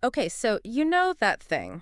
Okay, so you know that thing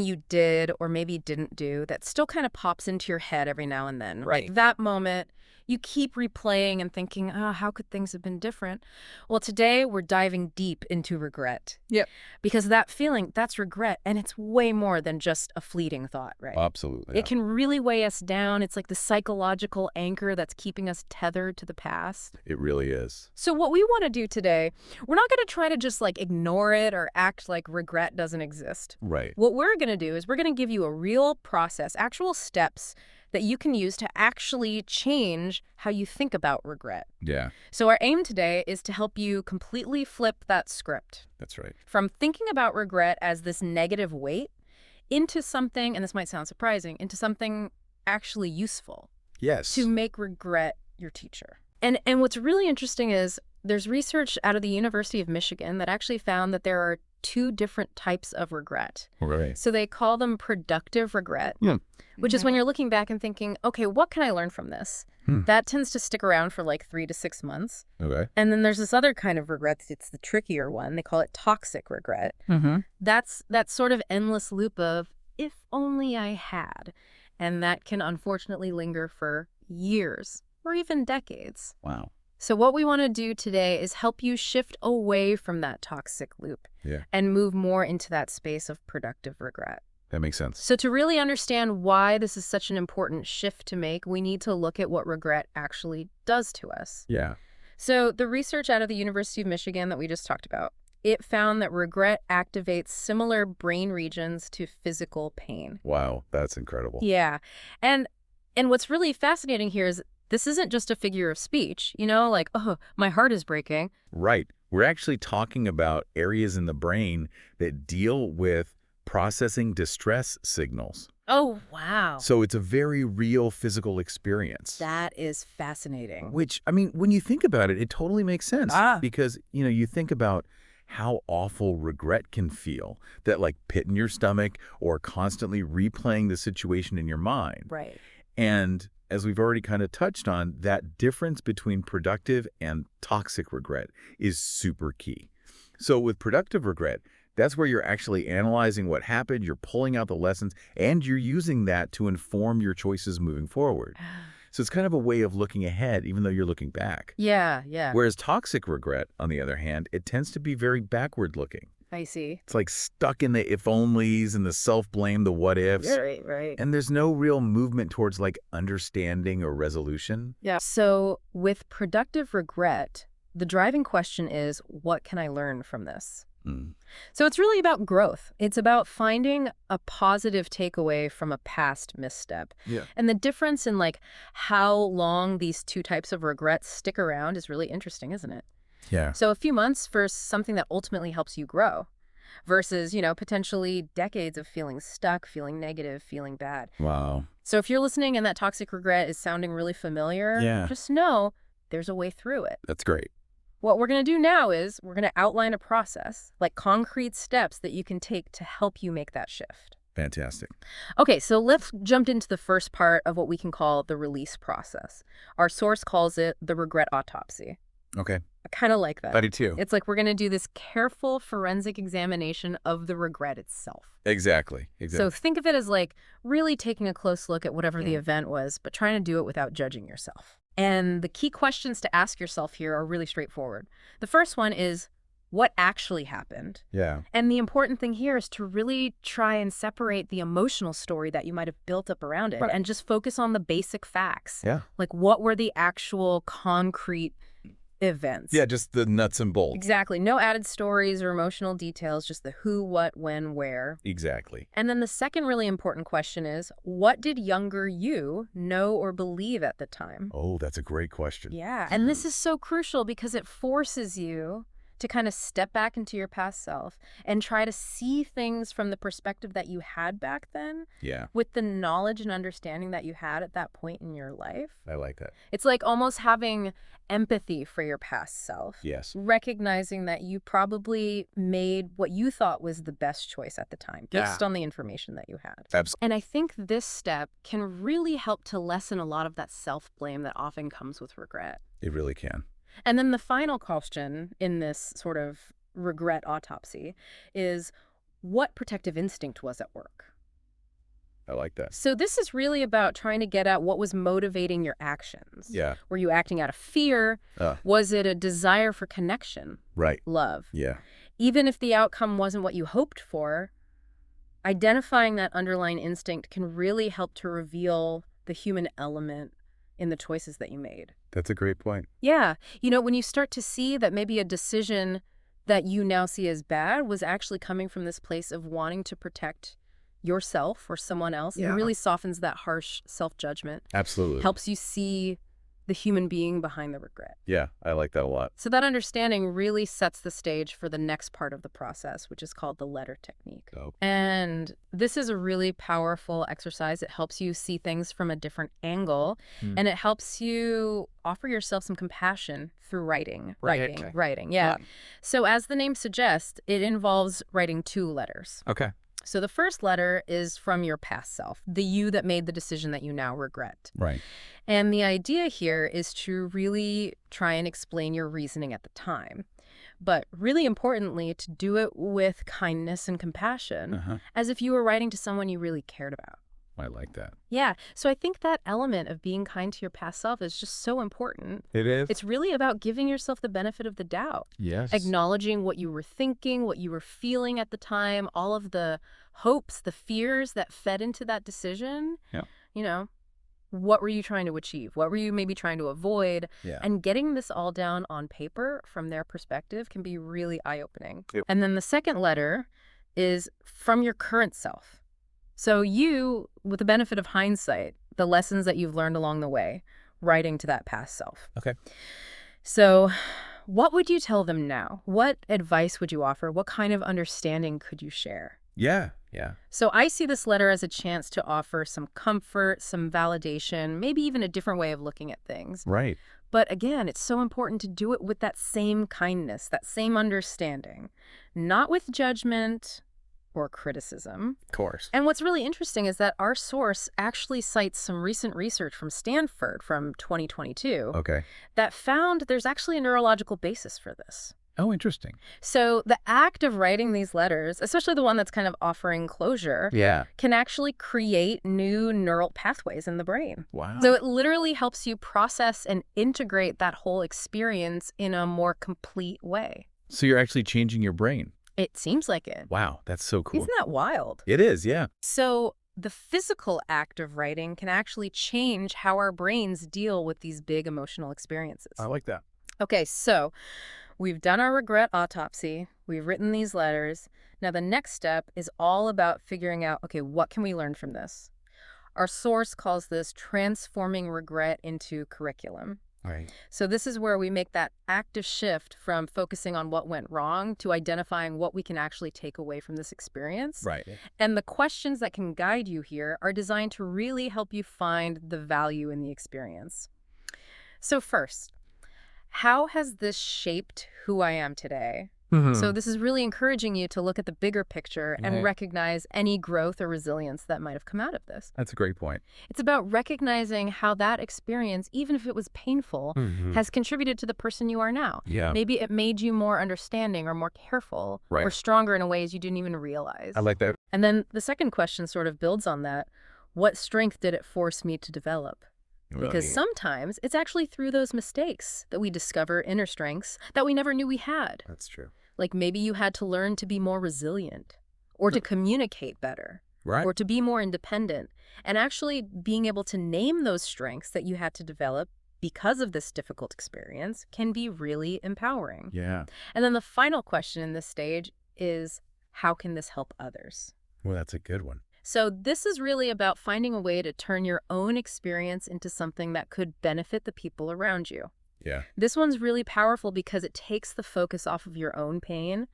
you did or maybe didn't do that still kind of pops into your head every now and then. Right. Like that moment you keep replaying and thinking, oh, how could things have been different? Well, today we're diving deep into regret Yep. because that feeling, that's regret, and it's way more than just a fleeting thought, right? Absolutely. It Yeah. can really weigh us down. It's like the psychological anchor that's keeping us tethered to the past. It really is. So what we want to do today, we're not going to try to just like ignore it or act like regret doesn't exist. Right. What we're going to do is we're going to give you a real process, actual steps that you can use to actually change how you think about regret. Yeah. So our aim today is to help you completely flip that script That's right. from thinking about regret as this negative weight into something, and this might sound surprising, into something actually useful Yes. to make regret your teacher. And what's really interesting is there's research out of the University of Michigan that actually found that there are two different types of regret. Right. So they call them productive regret, Yeah. which is when you're looking back and thinking, okay, what can I learn from this? That tends to stick around for like 3 to 6 months. Okay. And then there's this other kind of regret. It's the trickier one. They call it toxic regret. Mm-hmm. That's that sort of endless loop of if only I had. And that can unfortunately linger for years or even decades. Wow. So what we want to do today is help you shift away from that toxic loop Yeah. and move more into that space of productive regret. That makes sense. So to really understand why this is such an important shift to make, we need to look at what regret actually does to us. Yeah. So the research out of the University of Michigan that we just talked about, it found that regret activates similar brain regions to physical pain. Wow. That's incredible. Yeah. And what's really fascinating here is this isn't just a figure of speech, you know, like, oh, my heart is breaking. Right. We're actually talking about areas in the brain that deal with processing distress signals. Oh, wow. So it's a very real physical experience. That is fascinating. Which, I mean, when you think about it, it totally makes sense. Ah. Because, you think about how awful regret can feel, that like pit in your stomach or constantly replaying the situation in your mind. Right. And as we've already kind of touched on, that difference between productive and toxic regret is super key. So with productive regret, that's where you're actually analyzing what happened, you're pulling out the lessons, and you're using that to inform your choices moving forward. So it's kind of a way of looking ahead, even though you're looking back. Yeah, yeah. Whereas toxic regret, on the other hand, it tends to be very backward-looking. I see. It's like stuck in the if-onlys and the self-blame, the what-ifs. Right, right. And there's no real movement towards, like, understanding or resolution. Yeah. So with productive regret, the driving question is, what can I learn from this? So it's really about growth. It's about finding a positive takeaway from a past misstep. Yeah. And the difference in like how long these two types of regrets stick around is really interesting, isn't it? Yeah. So a few months for something that ultimately helps you grow versus, potentially decades of feeling stuck, feeling negative, feeling bad. Wow. So if you're listening and that toxic regret is sounding really familiar, Yeah. just know there's a way through it. That's great. What we're going to do now is we're going to outline a process, like concrete steps that you can take to help you make that shift. Fantastic. Okay, so let's jump into the first part of what we can call the release process. Our source calls it the regret autopsy. Okay. I kind of like that. I do too. It's like we're going to do this careful forensic examination of the regret itself. Exactly. So think of it as like really taking a close look at whatever the event was, but trying to do it without judging yourself. And the key questions to ask yourself here are really straightforward. The first one is, what actually happened? Yeah. And the important thing here is to really try and separate the emotional story that you might have built up around it and just focus on the basic facts. Yeah. Like, what were the actual concrete events? Yeah, just the nuts and bolts. Exactly. No added stories or emotional details, just the who, what, when, where. Exactly. And then the second really important question is, what did younger you know or believe at the time? Oh, that's a great question. Yeah. And this is so crucial because it forces you to kind of step back into your past self and try to see things from the perspective that you had back then Yeah. with the knowledge and understanding that you had at that point in your life. I like that. It's like almost having empathy for your past self. Yes. Recognizing that you probably made what you thought was the best choice at the time based on the information that you had. Absolutely. And I think this step can really help to lessen a lot of that self-blame that often comes with regret. It really can. And then the final question in this sort of regret autopsy is what protective instinct was at work. I like that. So this is really about trying to get at what was motivating your actions. Yeah. Were you acting out of fear? Was it a desire for connection? Right. Love? Yeah. Even if the outcome wasn't what you hoped for, identifying that underlying instinct can really help to reveal the human element in the choices that you made. That's a great point. Yeah. When you start to see that maybe a decision that you now see as bad was actually coming from this place of wanting to protect yourself or someone else, it really softens that harsh self-judgment. Absolutely. Helps you see the human being behind the regret. Yeah, I like that a lot. So that understanding really sets the stage for the next part of the process, which is called the letter technique. And this is a really powerful exercise. It helps you see things from a different angle, and it helps you offer yourself some compassion through writing. Writing, yeah. So as the name suggests, it involves writing 2 letters. Okay. So the first letter is from your past self, the you that made the decision that you now regret. Right. And the idea here is to really try and explain your reasoning at the time. But really importantly, to do it with kindness and compassion, as if you were writing to someone you really cared about. I like that. Yeah. So I think that element of being kind to your past self is just so important. It is. It's really about giving yourself the benefit of the doubt. Yes. Acknowledging what you were thinking, what you were feeling at the time, all of the hopes, the fears that fed into that decision. Yeah. What were you trying to achieve? What were you maybe trying to avoid? Yeah. And getting this all down on paper from their perspective can be really eye-opening. Yep. And then the second letter is from your current self. So you, with the benefit of hindsight, the lessons that you've learned along the way, writing to that past self. Okay. So what would you tell them now? What advice would you offer? What kind of understanding could you share? Yeah. So I see this letter as a chance to offer some comfort, some validation, maybe even a different way of looking at things. Right. But again, it's so important to do it with that same kindness, that same understanding, not with judgment or criticism. Of course. And what's really interesting is that our source actually cites some recent research from Stanford from 2022 that found there's actually a neurological basis for this. Oh, interesting. So the act of writing these letters, especially the one that's kind of offering closure, can actually create new neural pathways in the brain. Wow. So it literally helps you process and integrate that whole experience in a more complete way. So you're actually changing your brain. It seems like it. Wow, that's so cool. Isn't that wild? It is, yeah. So the physical act of writing can actually change how our brains deal with these big emotional experiences. I like that. Okay, so we've done our regret autopsy. We've written these letters. Now the next step is all about figuring out, okay, what can we learn from this? Our source calls this transforming regret into curriculum. Right. So this is where we make that active shift from focusing on what went wrong to identifying what we can actually take away from this experience. Right. And the questions that can guide you here are designed to really help you find the value in the experience. So first, how has this shaped who I am today? So this is really encouraging you to look at the bigger picture and recognize any growth or resilience that might have come out of this. That's a great point. It's about recognizing how that experience, even if it was painful, has contributed to the person you are now. Yeah. Maybe it made you more understanding or more careful or stronger in ways you didn't even realize. I like that. And then the second question sort of builds on that. What strength did it force me to develop? Because sometimes it's actually through those mistakes that we discover inner strengths that we never knew we had. That's true. Like maybe you had to learn to be more resilient or to communicate better or to be more independent. And actually being able to name those strengths that you had to develop because of this difficult experience can be really empowering. Yeah. And then the final question in this stage is, how can this help others? Well, that's a good one. So this is really about finding a way to turn your own experience into something that could benefit the people around you. Yeah. This one's really powerful because it takes the focus off of your own pain,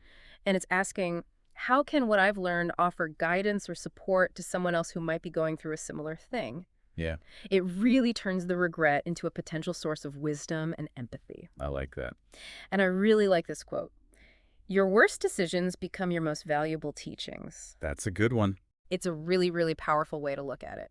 and it's asking, how can what I've learned offer guidance or support to someone else who might be going through a similar thing? Yeah. It really turns the regret into a potential source of wisdom and empathy. I like that. And I really like this quote. Your worst decisions become your most valuable teachings. That's a good one. It's a really, really powerful way to look at it.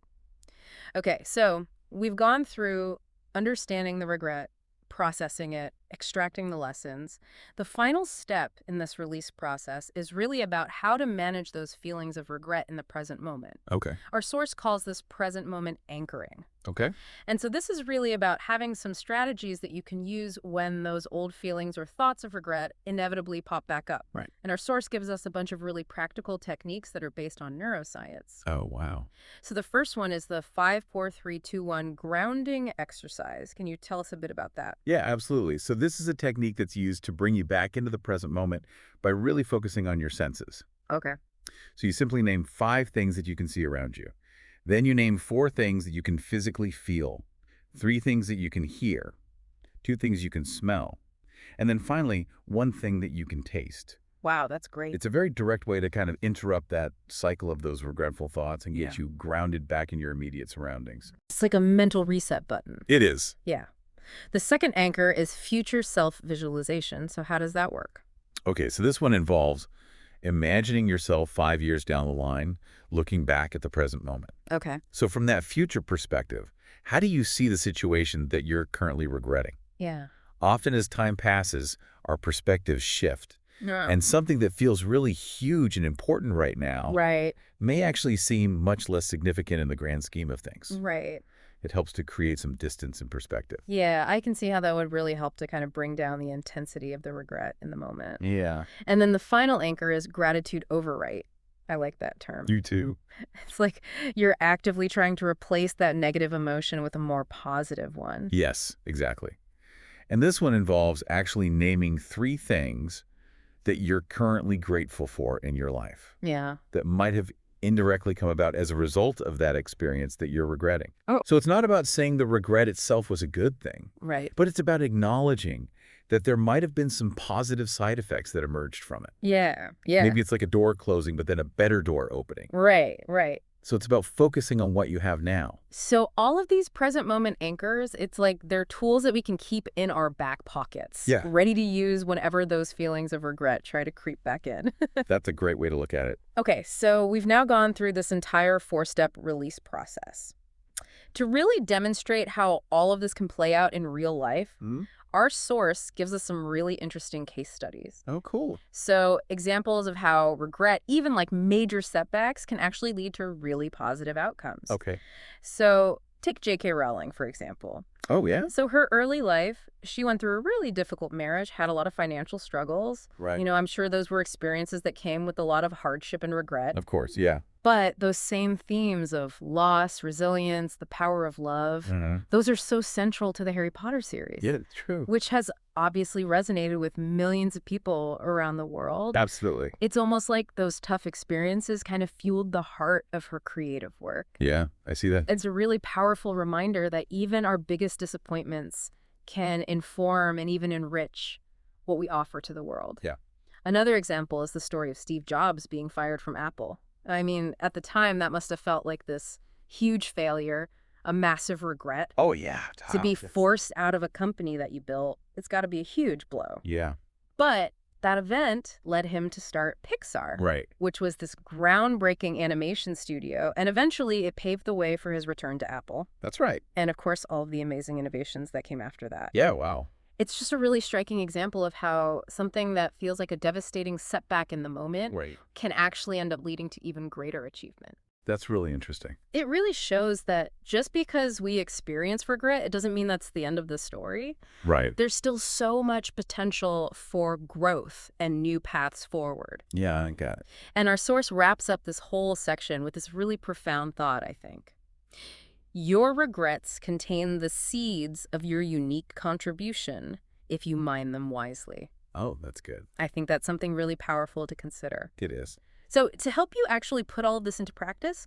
Okay, so we've gone through understanding the regret, processing it, extracting the lessons. The final step in this release process is really about how to manage those feelings of regret in the present moment. Okay. Our source calls this present moment anchoring. Okay. And so this is really about having some strategies that you can use when those old feelings or thoughts of regret inevitably pop back up. Right. And our source gives us a bunch of really practical techniques that are based on neuroscience. Oh, wow. So the first one is the 5-4-3-2-1 grounding exercise. Can you tell us a bit about that? Yeah, absolutely. So this is a technique that's used to bring you back into the present moment by really focusing on your senses. Okay. So you simply name 5 things that you can see around you. Then you name 4 things that you can physically feel, 3 things that you can hear, 2 things you can smell, and then finally, 1 thing that you can taste. Wow, that's great. It's a very direct way to kind of interrupt that cycle of those regretful thoughts and get you grounded back in your immediate surroundings. It's like a mental reset button. It is. Yeah. The second anchor is future self-visualization. So how does that work? Okay, so this one involves imagining yourself 5 years down the line, looking back at the present moment. Okay. So from that future perspective, how do you see the situation that you're currently regretting? Yeah. Often as time passes, our perspectives shift. Yeah. And something that feels really huge and important right now Right. may actually seem much less significant in the grand scheme of things. Right. It helps to create some distance and perspective. Yeah, I can see how that would really help to kind of bring down the intensity of the regret in the moment. Yeah. And then the final anchor is gratitude overwrite. I like that term. You too. It's like you're actively trying to replace that negative emotion with a more positive one. Yes, exactly. And this one involves actually naming 3 things that you're currently grateful for in your life Yeah. that might have indirectly come about as a result of that experience that you're regretting. Oh. So it's not about saying the regret itself was a good thing, Right. but it's about acknowledging that there might have been some positive side effects that emerged from it. Yeah. Yeah. Maybe it's like a door closing, but then a better door opening. Right. Right. So it's about focusing on what you have now. So all of these present moment anchors, it's like they're tools that we can keep in our back pockets, Yeah. ready to use whenever those feelings of regret try to creep back in. That's a great way to look at it. Okay, so we've now gone through this entire 4-step release process. To really demonstrate how all of this can play out in real life, our source gives us some really interesting case studies. Oh, cool. So examples of how regret, even like major setbacks, can actually lead to really positive outcomes. Okay. So take J.K. Rowling, for example. Oh, yeah? So her early life, she went through a really difficult marriage, had a lot of financial struggles. Right. You know, I'm sure those were experiences that came with a lot of hardship and regret. Of course, yeah. But those same themes of loss, resilience, the power of love, those are so central to the Harry Potter series. Yeah, it's true. Which has obviously resonated with millions of people around the world. Absolutely. It's almost like those tough experiences kind of fueled the heart of her creative work. Yeah, I see that. It's a really powerful reminder that even our biggest disappointments can inform and even enrich what we offer to the world. Yeah. Another example is the story of Steve Jobs being fired from Apple. I mean, at the time, that must have felt like this huge failure, a massive regret. Oh, yeah. To be forced out of a company that you built, it's got to be a huge blow. Yeah. But that event led him to start Pixar, Right. which was this groundbreaking animation studio, and eventually it paved the way for his return to Apple. That's right. And of course, all of the amazing innovations that came after that. Yeah, wow. It's just a really striking example of how something that feels like a devastating setback in the moment can actually end up leading to even greater achievement. That's really interesting. It really shows that just because we experience regret, it doesn't mean that's the end of the story. Right. There's still so much potential for growth and new paths forward. Yeah, I got it. And our source wraps up this whole section with this really profound thought, I think. Your regrets contain the seeds of your unique contribution if you mine them wisely. Oh, that's good. I think that's something really powerful to consider. It is. So to help you actually put all of this into practice,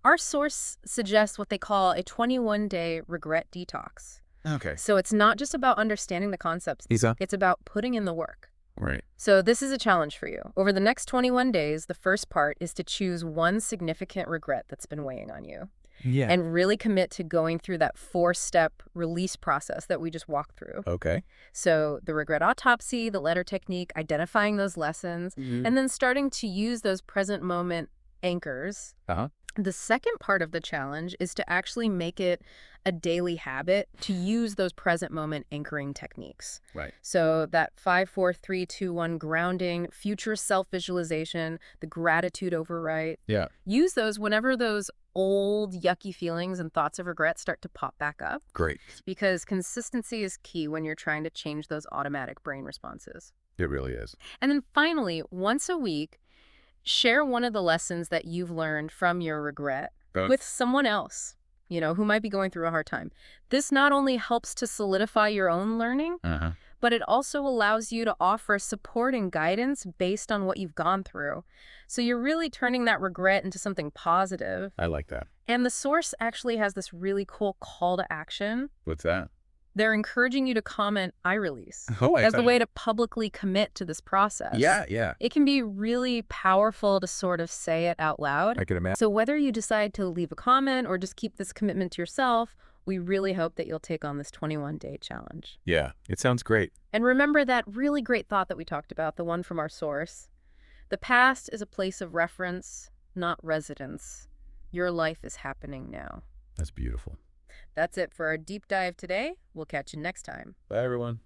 our source suggests what they call a 21-day regret detox. Okay. So it's not just about understanding the concepts. Isa? It's about putting in the work. Right. So this is a challenge for you. Over the next 21 days, the first part is to choose one significant regret that's been weighing on you. Yeah. And really commit to going through that 4-step release process that we just walked through. Okay. So the regret autopsy, the letter technique, identifying those lessons, and then starting to use those present moment anchors The second part of the challenge is to actually make it a daily habit to use those present moment anchoring techniques. Right. So that 5, 4, 3, 2, 1 grounding, future self-visualization, the gratitude override. Yeah. Use those whenever those old yucky feelings and thoughts of regret start to pop back up, Great. because consistency is key when you're trying to change those automatic brain responses. It really is. And then finally, once a week, share one of the lessons that you've learned from your regret with someone else, who might be going through a hard time. This not only helps to solidify your own learning, Uh-huh. but it also allows you to offer support and guidance based on what you've gone through. So you're really turning that regret into something positive. I like that. And the source actually has this really cool call to action. What's that? They're encouraging you to comment "I release" Oh, as a way to publicly commit to this process. Yeah. It can be really powerful to sort of say it out loud. I can imagine. So whether you decide to leave a comment or just keep this commitment to yourself, we really hope that you'll take on this 21-day challenge. Yeah, it sounds great. And remember that really great thought that we talked about, the one from our source. The past is a place of reference, not residence. Your life is happening now. That's beautiful. That's it for our deep dive today. We'll catch you next time. Bye, everyone.